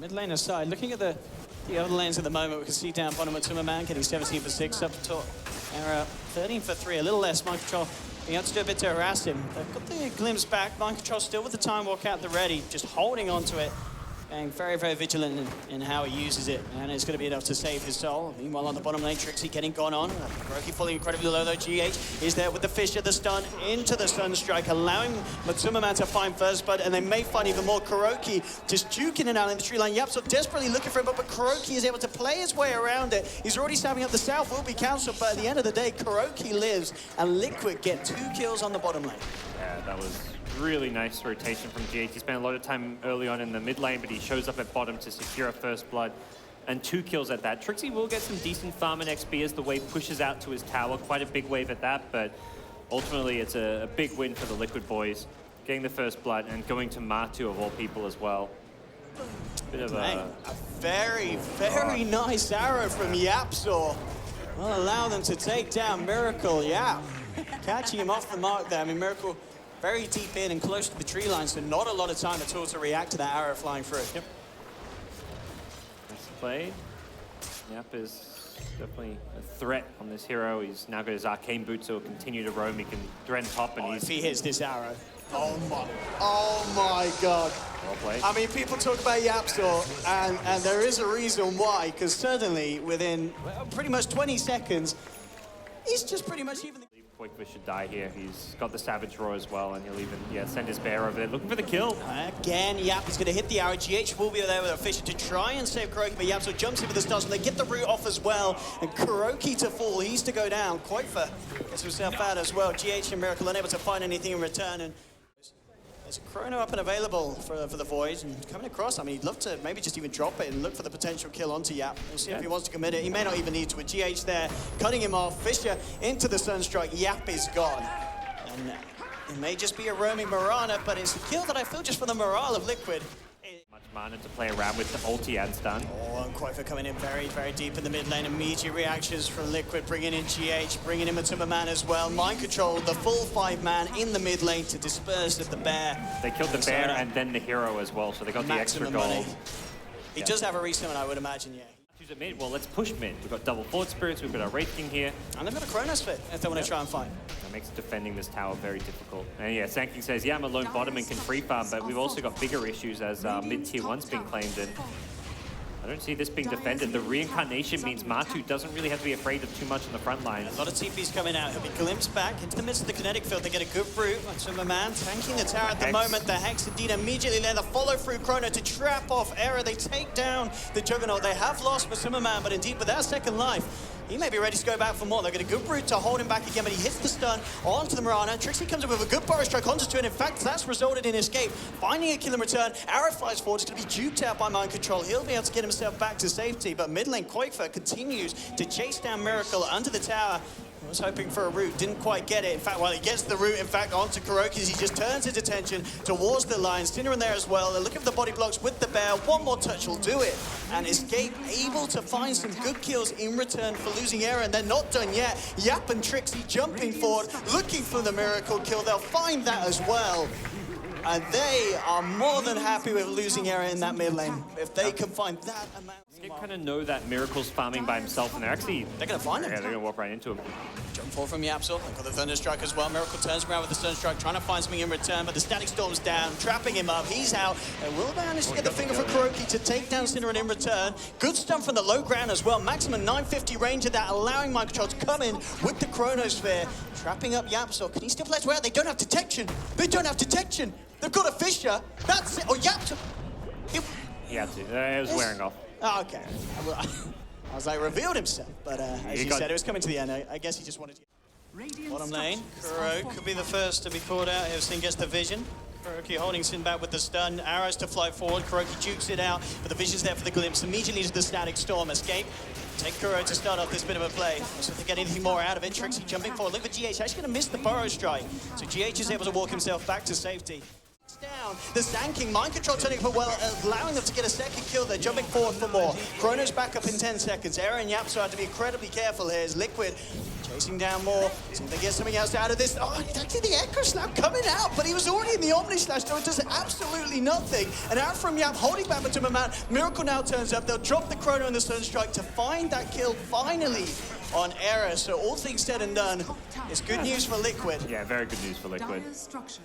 Mid laner side, looking at the other lanes at the moment, we can see down bottom MATUMBAMAN getting 17 for 6 up top. Era 13 for 3, a little less. Mind Control being able to do a bit to harass him. They've got the glimpse back. Mind Control still with the time walk out the ready, just holding on to it. Being very, very vigilant in how he uses it, and it's going to be enough to save his soul. Meanwhile, on the bottom lane, Trixie getting gone on. Kojqqva falling incredibly low, though. GH is there with the Fisher, the stun into the Sunstrike, allowing MATUMBAMAN to find first blood, and they may find even more. Kojqqva just juking it out in the tree line. Yapso desperately looking for him, but Kojqqva is able to play his way around it. He's already stabbing up the south, will be cancelled, but at the end of the day, Kojqqva lives, and Liquid get 2 kills on the bottom lane. Yeah, that was really nice rotation from GH. He spent a lot of time early on in the mid lane, but he shows up at bottom to secure a first blood and 2 kills at that. Trixie will get some decent farm and XP as the wave pushes out to his tower. Quite a big wave at that, but ultimately it's a big win for the Liquid boys. Getting the first blood and going to Matu of all people as well. Bit of a very, very nice arrow from Yapso. Will allow them to take down Miracle. Yeah, catching him off the mark there. I mean, Miracle very deep in and close to the tree line, so not a lot of time at all to react to that arrow flying through. Yep. Nice play. Yap is definitely a threat on this hero. He's now got his arcane boots, so he'll continue to roam. He can Dren top, and if he hits this arrow. Oh my God. Well played. I mean, people talk about Yapso, and there is a reason why, because suddenly within pretty much 20 seconds, he's just pretty much even. Kojqqva should die here. He's got the Savage Roar as well, and he'll even send his bear over there, looking for the kill. Again, Yap is going to hit the arrow. GH will be there with a Fisher to try and save Kojqqva, but Yapso jumps in with the stars, and they get the root off as well. And Kojqqva to fall, he's to go down. Kojqqva gets himself out as well. GH and Miracle unable to find anything in return, and there's a Chrono up and available for the Void, and coming across, I mean, he'd love to maybe just even drop it and look for the potential kill onto Yap. We'll see if he wants to commit it. He may not even need to. With GH there, cutting him off. Fisher into the Sunstrike. Yap is gone. And it may just be a roaming Mirana, but it's a kill that I feel just for the morale of Liquid. Much mana to play around with the ulti and stun. Oh, and Kojqqva coming in very, very deep in the mid lane. Immediate reactions from Liquid, bringing in GH, bringing in MATUMBAMAN as well. Mind Control, the full 5-man in the mid lane to disperse of the bear. They killed the bear and then the hero as well, so they got the extra gold. He does have a resummon, I would imagine, yeah. Choose a mid. Well, let's push mid. We've got double Forward Spirits, we've got our Wraith King here. And they've got a Chronos fit if they want to try and fight. That makes defending this tower very difficult. And yeah, Sanking says, yeah, I'm a lone bottom and can free farm, but we've also got bigger issues as mid-tier 1's been claimed, and I don't see this being defended. The reincarnation means Matu doesn't really have to be afraid of too much on the front line. A lot of TP's coming out. He'll be glimpsed back into the midst of the kinetic field. They get a good root. MATUMBAMAN tanking the tower at the moment. The Hex indeed immediately there. The follow-through Chrono to trap off Era. They take down the Juggernaut. They have lost MATUMBAMAN, but indeed with that second life, he may be ready to go back for more. They've got a good route to hold him back again, but he hits the stun onto the Mirana. Trixie comes in with a good Burrow Strike onto it, and in fact, that's resulted in escape. Finding a kill in return, Arrow flies forward. It's going to be duped out by Mind Control. He'll be able to get himself back to safety, but mid lane Kojqqva continues to chase down Miracle under the tower. Was hoping for a root, didn't quite get it. In fact, while he gets the root, in fact, onto Kojqqva, he just turns his attention towards the lines. Tinner in there as well. They're looking for the body blocks with the bear. One more touch will do it. And Escape able to find some good kills in return for losing Era, and they're not done yet. Yap and Trixie jumping forward, looking for the Miracle kill. They'll find that as well. And they are more than happy with losing Era in that mid lane. If they can find that amount. They kind of know that Miracle's farming by himself, and they're going to find him. Yeah, they're going to walk right into him. Jump forward from Yapso. They've got the Thunderstrike as well. Miracle turns around with the Sunstrike, trying to find something in return, but the Static Storm's down, trapping him up. He's out. And will manage to get the finger for Kojqqva to take down Cinnamon in return. Good stun from the low ground as well. Maximum 950 range of that, allowing Mind Control to come in with the Chronosphere. Trapping up Yapso. Can he still play out? They don't have detection. They don't have detection. They've got a Fisher. That's it. Oh, Yapso. He had to. It was wearing off. Oh, okay. I was like, revealed himself, but as you said, it was coming to the end. I guess he just wanted to. Bottom lane, Kojqqva could be the first to be caught out. If Sin gets the vision. Kojqqva holding Sin back with the stun. Arrows to fly forward. Kojqqva jukes it out, but the vision's there for the glimpse. Immediately to the Static Storm. Escape. Take Kojqqva to start off this bit of a play. So if they get anything more out of it, Trixie jumping forward. Look at GH. Actually going to miss the Burrow Strike. So GH is able to walk himself back to safety. Down. The Sand Mind Control turning for well, allowing them to get a second kill. They're jumping forward for more. Chrono's back up in 10 seconds. Era and Yapso have to be incredibly careful here as Liquid Chasing down more. See if they get something else out of this. Oh, it's actually the Echo Slam coming out, but he was already in the Omni Slash, so it does absolutely nothing. And out from Yap, holding back Matumbaman. Miracle now turns up. They'll drop the Chrono and the Sunstrike to find that kill finally on Era. So all things said and done, it's good news for Liquid. Yeah, very good news for Liquid.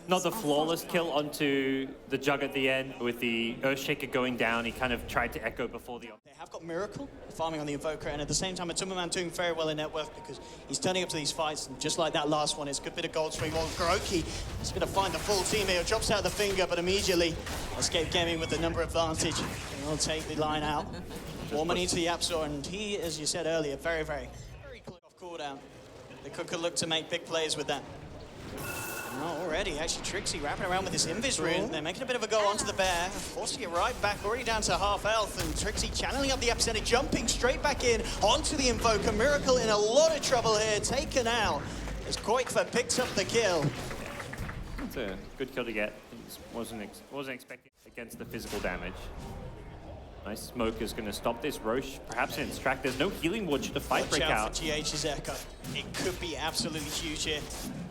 Not the flawless kill onto the Jug at the end with the Earthshaker going down. He kind of tried to echo before the... They have got Miracle farming on the Invoker, and at the same time, Matumbaman doing very well in net worth because he's turning up to these fights, and just like that last one, it's a good bit of gold swing. Well, Kojqqva is going to find the full team here. Drops out the finger, but immediately Escape Gaming with the number advantage. He'll take the line out. More money to the App Store, and he, as you said earlier, very quick off cooldown. They could look to make big plays with that. Oh, already, actually, Trixie wrapping around with this Invis rune. They're making a bit of a go onto the bear, forcing it right back, already down to half health, and Trixie channeling up the epicenter, jumping straight back in onto the Invoker. Miracle in a lot of trouble here, taken out as Kojqqva picks up the kill. It's a good kill to get. Wasn't expecting against the physical damage. Nice smoke is going to stop this. Roche perhaps in track. There's no healing ward should the fight break out. Watch out for GH's Echo. It could be absolutely huge here.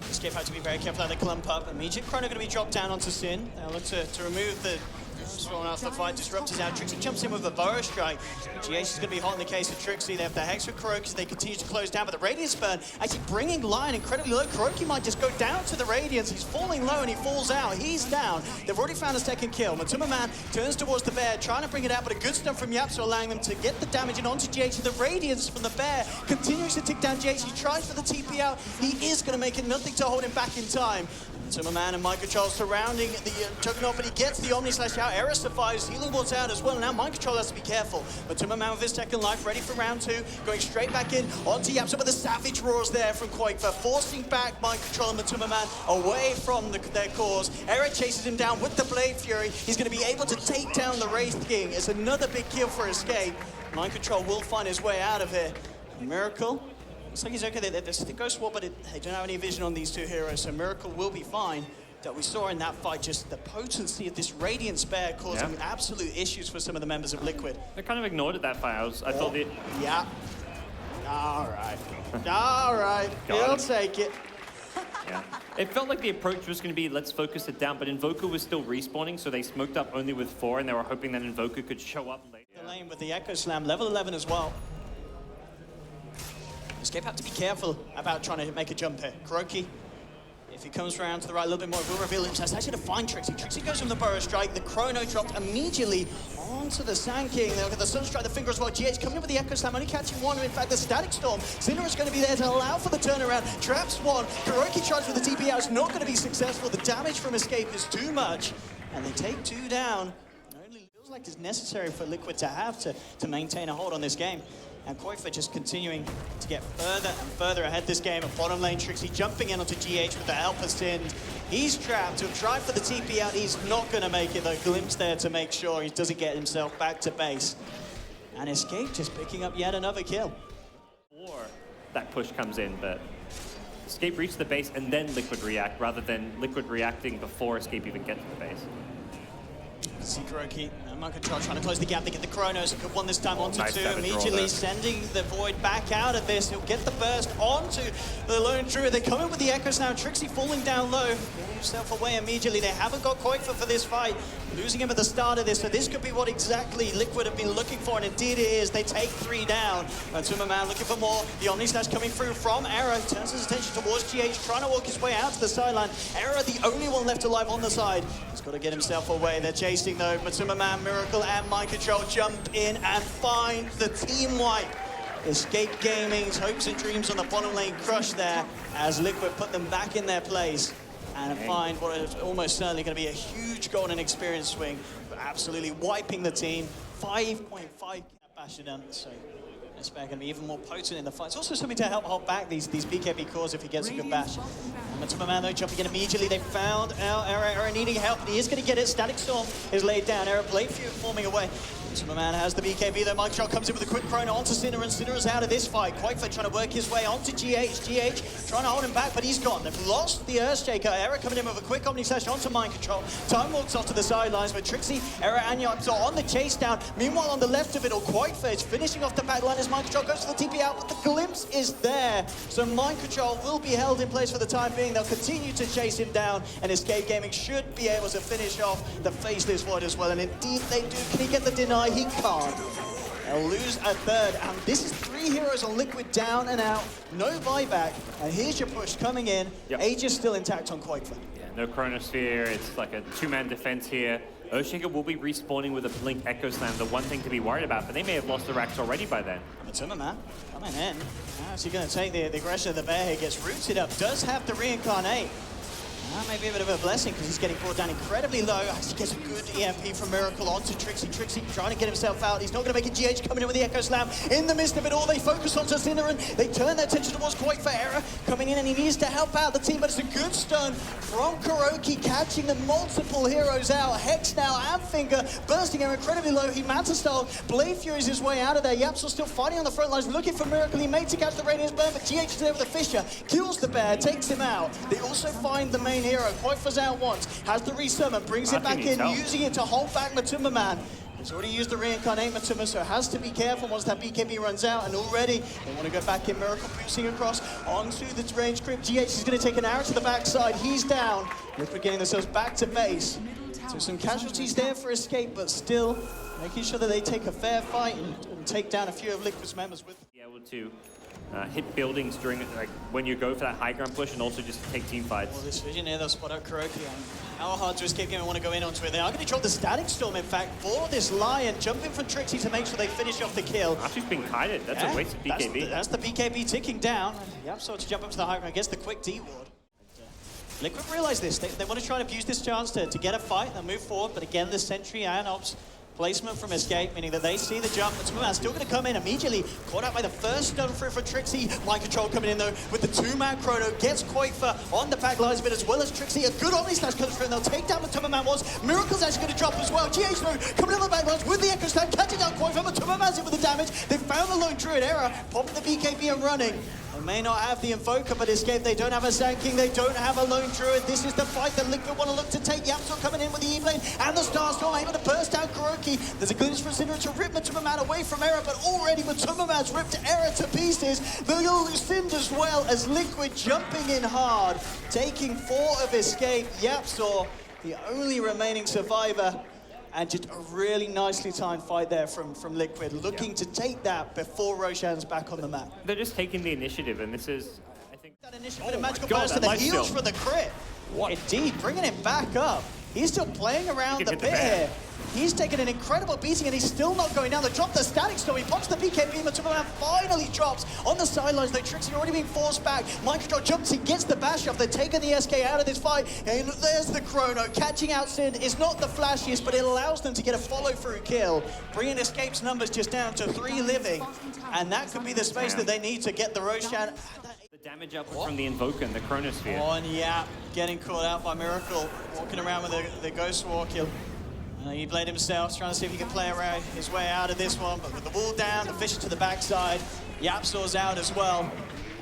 Escape have to be very careful how they clump up. Immediate Chrono going to be dropped down onto Sin. They'll look to remove the Sworn after the fight. Disruptors out. Trixie jumps in with a Burrow Strike. GH is going to be hot in the case of Trixie. They have the Hex with Kojqqva. They continue to close down, but the Radiance burn actually bringing Lion incredibly low. Kojqqva might just go down to the Radiance. He's falling low and he falls out. He's down. They've already found a second kill. Matumbaman turns towards the bear, trying to bring it out, but a good stun from Yapso allowing them to get the damage in onto GH. The Radiance from the bear continues to tick down GH. He tries for the TP out. He is going to make it nothing to hold him back in time. Matumbaman and Micro Charles surrounding the Juggernaut, but he gets the Omni Slash out. Era survives, healing ward's out as well. Now Micro Charles has to be careful. Matumbaman with his second life, ready for round two, going straight back in onto Yapso, but the savage roars there from Kojqqva, forcing back Micro Charles and Matumbaman away from their cause. Era chases him down with the Blade Fury. He's going to be able to take down the Wraith King. It's another big kill for Escape. Micro Charles will find his way out of here. Miracle. Looks like he's okay. There's the Ghost War, but they don't have any vision on these two heroes, so Miracle will be fine. That we saw in that fight, just the potency of this Radiant Spare causing absolute issues for some of the members of Liquid. They kind of ignored it that fight. I thought it... Yeah. All right. All right. He'll take it. Yeah. It felt like the approach was going to be, let's focus it down, but Invoker was still respawning, so they smoked up only with 4, and they were hoping that Invoker could show up later. The lane with the Echo Slam, level 11 as well. Escape have to be careful about trying to make a jump here. Kojqqva, if he comes around to the right a little bit more, will reveal himself. It's actually to find Trixie. Trixie goes from the Burrow Strike. The Chrono dropped immediately onto the Sand King. They'll get the Sunstrike, the Finger as well. GH coming in with the Echo Slam, only catching one. In fact, the Static Storm. Sinner is going to be there to allow for the turnaround. Traps one. Kojqqva tries with the TP out. It's not going to be successful. The damage from Escape is too much. And they take 2 down. It only feels like it's necessary for Liquid to have to maintain a hold on this game. And Kojqqva just continuing to get further and further ahead this game. At bottom lane, Trixie jumping in onto GH with the help of Sin. He's trapped. He'll try for the TP out. He's not going to make it, though. Glimpse there to make sure he doesn't get himself back to base. And Escape just picking up yet another kill. Or that push comes in, but Escape reached the base and then Liquid react, rather than Liquid reacting before Escape even gets to the base. See Kojqqva and Micro Charles trying to close the gap. They get the Chronos. Good one this time onto nice 2. Immediately sending the Void back out of this. He'll get the burst onto the Lone Druid. They come in with the Echoes now. Trixie falling down low. Getting himself away immediately. They haven't got Kojqqva for this fight. Losing him at the start of this. So this could be what exactly Liquid have been looking for. And indeed it is. They take 3 down. Matumbaman looking for more. The Omni Slash coming through from Era. Turns his attention towards GH. Trying to walk his way out to the sideline. Era the only one left alive on the side. He's got to get himself away. They're chasing though. Matumbaman, Miracle, and Micro Charles jump in and find the team wipe. Escape Gaming's hopes and dreams on the bottom lane crushed there as Liquid put them back in their place and find what is almost certainly going to be a huge golden experience swing, but absolutely wiping the team. 5.5 Bastion, so this bear going to be even more potent in the fight. It's also something to help hold back these BKB cores if he gets a good bash. Matumbaman though jumping in immediately. They found out Era needing help, and he is going to get it. Static Storm is laid down. Era Blade Fury forming away. Matumbaman has the BKB though. Micro Charles comes in with a quick Chrono onto Sinner, and Sinner is out of this fight. Kojqqva trying to work his way onto GH. GH trying to hold him back, but he's gone. They've lost the Earthshaker. Era coming in with a quick Omni Slash onto Micro Charles. Time walks off to the sidelines with Trixie, Era, and Yapso on the chase down. Meanwhile, on the left of it all, Kojqqva is finishing off the back line as Micro Charles goes for the TP out with the glimpse glimpse is there. So mind control will be held in place for the time being. They'll continue to chase him down, and Escape Gaming should be able to finish off the Faceless Void as well. And indeed they do. Can he get the deny? He can't. They'll lose a third, and this is 3 heroes on Liquid down and out. No buyback, and here's your push coming in. Yep. Age is still intact on qojqva. Yeah, no Chronosphere. It's like a 2-man defense here. Earthshaker will be respawning with a Blink Echo Slam, the one thing to be worried about, but they may have lost the racks already by then. Matuma coming in. How's he going to take the aggression of the bear here? Gets rooted up, does have to reincarnate. That may be a bit of a blessing because he's getting brought down incredibly low. He gets a good EMP from Miracle onto Trixie. Trixie trying to get himself out. He's not going to make it. GH coming in with the Echo Slam. In the midst of it all, they focus on Cinnamon. They turn their attention towards qojqva. Era coming in, and he needs to help out the team, but it's a good stun from Kojqva, catching the multiple heroes out. Hex now and Finger bursting him incredibly low. He Manta style. Blade Fury's his way out of there. Yapsor still fighting on the front lines, looking for Miracle. He made to catch the Radiance Burn, but GH is there with the Fisher. Kills the bear, takes him out. They also find the main hero. qojqva's out once, has the resummon, brings it back in, using it to hold back Matumbaman. He's already used the reincarnate Matuma, so has to be careful once that BKB runs out, and already they want to go back in. Miracle boosting across onto the range creep. GH is going to take an arrow to the backside. He's down. Liquid getting themselves back to base. So some casualties there for Escape, but still making sure that they take a fair fight and take down a few of Liquid's members with them. Be able to hit buildings during like when you go for that high ground push, and also just take team fights. Well, this vision here, they'll spot out Kojqva. How hard to Escape Gaming want to go in onto it? They are going to drop the Static Storm, in fact, for this Lion. Jumping from Trixie to make sure they finish off the kill. Actually, been kited. That's a waste of BKB. That's the BKB ticking down. Yep, so to jump up to the high ground, gets the quick D-ward. Liquid realize this. They want to try and abuse this chance to get a fight. They'll move forward, but again, the Sentry and Ops placement from Escape, meaning that they see the jump, but Matuma still going to come in immediately. Caught out by the first stun through for Trixie. Mind control coming in though with the 2-man chrono. Gets qojqva on the back lines of it, as well as Trixie. A good Omni Slash comes through, and they'll take down Matuma was. Miracle's actually going to drop as well. GH though coming on the back lines with the Echo Slam, catching down qojqva. Matuma in with the damage. They found the lone Druid. Era popping the BKB and running. They may not have the Invoker, but Escape, they don't have a Sand King, they don't have a lone Druid. This is the fight that Liquid want to look to take. Yapsor coming in with the E-Blade and the Starstorm, able to burst down Kojqva. There's a glimpse for Cinder to rip Matuma away from Era, but already Matuma ripped Era to pieces. They'll lose Cinder as well, as Liquid jumping in hard, taking 4 of Escape. Yapsor, the only remaining survivor. And just a really nicely timed fight there from Liquid, looking to take that before Roshan's back on the map. They're just taking the initiative, and this is, I think... That initiative with a magical burst and the heals for the crit. What? Indeed, bringing it back up. He's still playing around the pit here. He's taken an incredible beating, and he's still not going down. They drop the Static Storm. He pops the BKB. Matuma finally drops on the sidelines. Though Trixie already being forced back. Mind control jumps. He gets the bash off. They're taking the SK out of this fight. And there's the chrono. Catching out Sin is not the flashiest, but it allows them to get a follow-through kill. Bringing Escape's numbers just down to 3 living. And that could be the space that they need to get the Roshan. The damage output from the Invoker and the Chronosphere. Oh, and yeah, getting caught out by Miracle. Walking around with the Ghost Walk. He played himself, trying to see if he can play around his way out of this one, but with the wall down, the Fisher to the backside, Yapsor's out as well.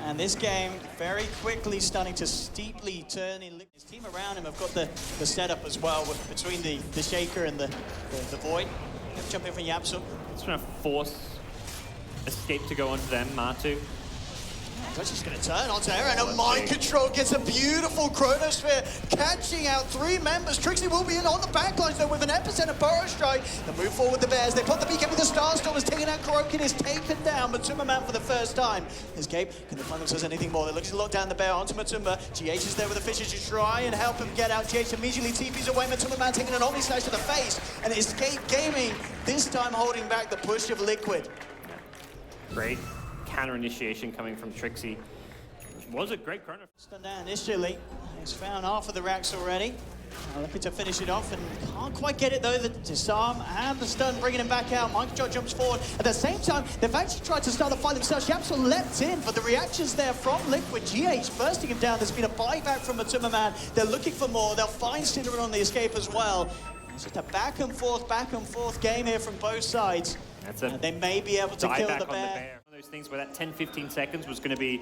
And this game very quickly starting to steeply turn in. His team around him have got the setup as well, between the Shaker and the Void. Jump in from Yapsor. It's trying to force Escape to go onto them, Matu. He's just going to turn onto Era, and Mind Control gets a beautiful Chronosphere, catching out 3 members. Trixie will be in on the backlines though with an epicenter Burrow Strike. They move forward with the Bears. They put the BKB with the Starstorm, is taking out Kojqva, is taken down. Matuma for the first time. Escape, can they find themselves anything more? They're looking to lock down the Bear onto Matuma. GH is there with the Fisher to try and help him get out. GH immediately TPs away. Matuma taking an Omni Slash to the face, and Escape Gaming this time holding back the push of Liquid. Great counter initiation coming from Trixie. Was a great chrono. Stun down initially. He's found half of the racks already. Looking to finish it off, and can't quite get it though. The disarm and the stun bringing him back out. Mind Control jumps forward. At the same time, they've actually tried to start the fight themselves. Yapsor leapt in, but the reactions there from Liquid. GH bursting him down. There's been a buyback from Matuma. They're looking for more. They'll find Cinder on the escape as well. It's just a back and forth game here from both sides. They may be able to kill the Bear. One of those things where that 10-15 seconds was going to be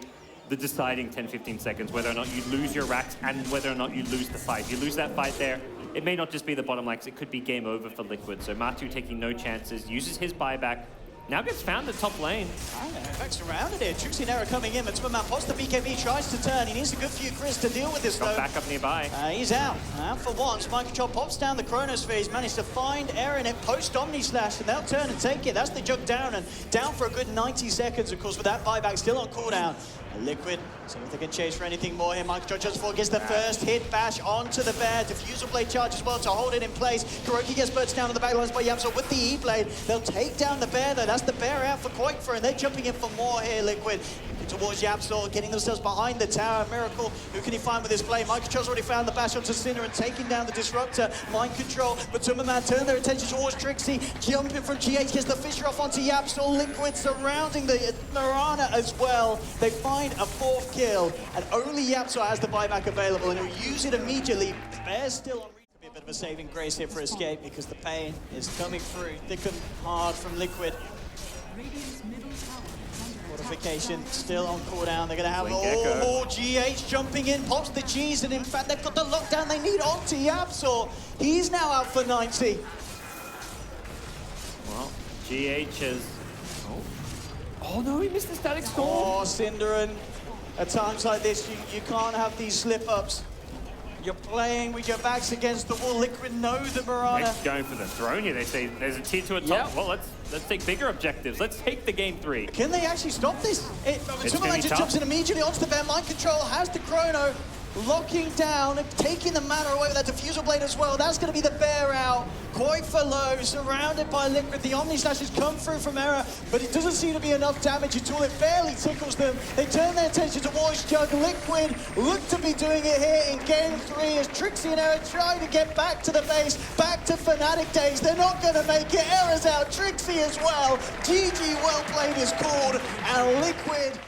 the deciding 10-15 seconds, whether or not you lose your racks and whether or not you lose the fight. If you lose that fight there, it may not just be the bottom line, because it could be game over for Liquid. So Matu taking no chances, uses his buyback, Now gets found at top lane. Back surrounded here. Trixie and Era coming in. MATUMBAMAN pops the BKB, tries to turn. He needs a good few crits to deal with this, though. Got back up nearby. He's out. Out for once. Mind Control pops down the Chronosphere. He's managed to find Era in it post Omni Slash, and they'll turn and take it. That's the jug down, and down for a good 90 seconds, of course, with that buyback still on cooldown. Liquid, see if they can chase for anything more here. Mind Control just before gets the first hit bash onto the bear. Diffusal blade charge as well to hold it in place. Kuroki gets burst down on the backlines by Yamso with the E-blade. They'll take down the bear, though. That's the bear out for qojqva, and they're jumping in for more here, Liquid. Towards Yapsor, getting themselves behind the tower. Miracle, who can he find with his play? Mind Control's already found the bash onto Sinner and taking down the Disruptor. Mind Control, MATUMBAMAN turn their attention towards Trixie. Jumping from GH, gets the Fisher off onto Yapsor. Liquid surrounding the Mirana as well. They find a 4th kill, and only Yapsor has the buyback available, and he'll use it immediately. Bear's still on. Be a bit of a saving grace here for Escape, because the pain is coming through thick and hard from Liquid. Fortification still on cooldown. They're going to have more GH jumping in, pops the G's, and in fact they've got the lockdown they need onto Yapsor. He's now out for 90. Well, GH is... Oh no, he missed the static storm. Oh, SyndereN, at times like this, you can't have these slip-ups. You're playing with your backs against the wall. Liquid know the Mirana. Next going for the throne here. They say there's a tier 2 at top. Yep. Well, let's take bigger objectives. Let's take the game 3. Can they actually stop this? MATUMBAMAN just jumps in immediately onto the bear. Mind Control has the chrono, locking down and taking the mana away with that diffusal blade as well. That's going to be the bear out. qojqva low, surrounded by Liquid. The Omni Slash has come through from Era, but it doesn't seem to be enough damage at all. It barely tickles them. They turn their attention towards Jug. Liquid look to be doing it here in game 3 as Trixie and Era try to get back to the base, back to Fnatic days. They're not going to make it. Era's out, Trixie as well. GG, well played is called, and Liquid